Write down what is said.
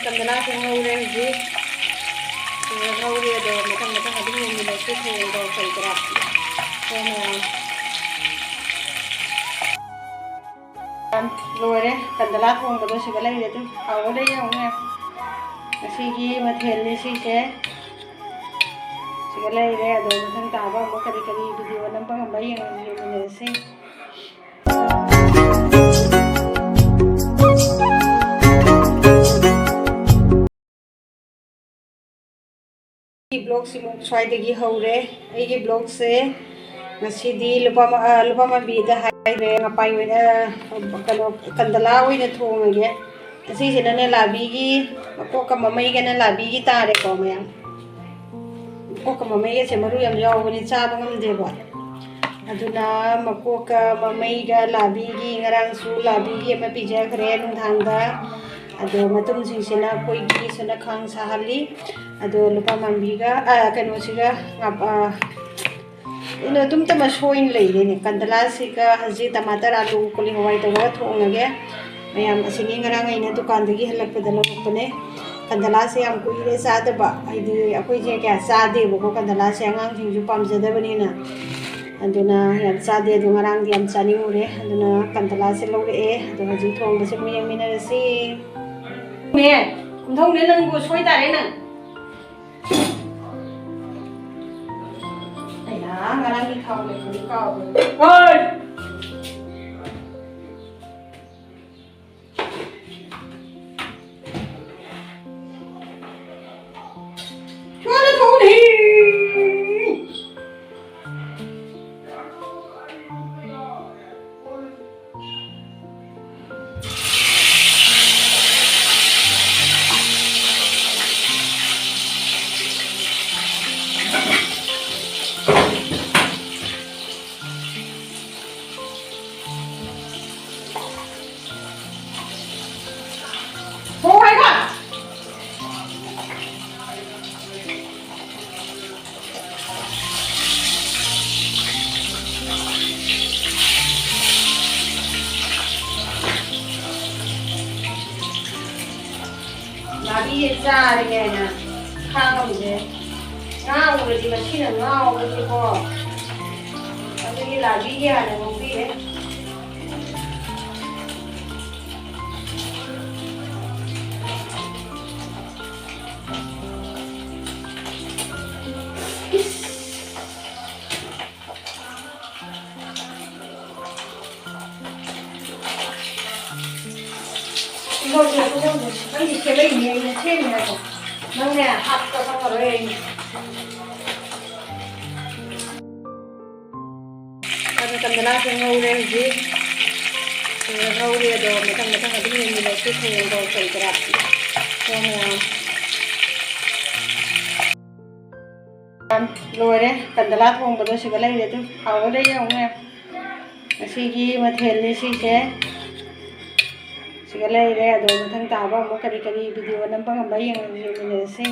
Candela cũng ngâu đây gì ngâu đi rồi mà thằng ở bên mình là cái thề rồi phải cái rồi đấy Candela không có đôi sự cái này đấy ở đây không nghe cái gì mà thề này gì thế cái này đấy rồi mà thằng tao bảo cái video nó bằng mấy yang mình sẽ blog si mong swai degi hore ai blog se ngasi di lupa ma bi da hai re ngapai we kano kandala we na thong ge si sina ne labi gi ko ka mamai ge na labi gi ta re ko mayam ko ka mamai ge se maru yam yaw ni cha ba ngam de ba aduna mako ka mamai ga labi gi ngarang su labi gi ma pi ja khre nu thang da ado matum sing sina koi gi sina khang sa hali ado lupa mambiga kano siga ino tum tama soin lei ni kandala siga haji tomato alu kuli hawai to ga thong ge mayam asini ngara ngai na dukan dagi halak padala pune kandala se am ko ire sa da ba ai akoi je kya sa de bo kandala se angang sing ju pam jada bani na aduna yam sa de du ngarang yam chani ure aduna kandala se lo re ado haji thong ba se mu yang mina si me kum thong ne nang go soi ta re nang ngarang di kau le di kau oi chuan thau ni labi ra đi nghe nè khang không thế ngao rồi thì mà khi là ngao rồi thì có cái gì labi ra này không biết đấy đâu cái gì cái lấy nhiều như thế này rồi nâng nè hạt cho xong rồi Candela cũng ngâu đây gì ngâu đi rồi mà thằng ở bên mình là cái thề rồi phải cái rồi đấy Candela không có đôi sự cái này đấy ở đây không nghe cái gì mà thề này gì thế cái này đấy rồi mà thằng tao bảo cái video nó bằng mấy yang mình sẽ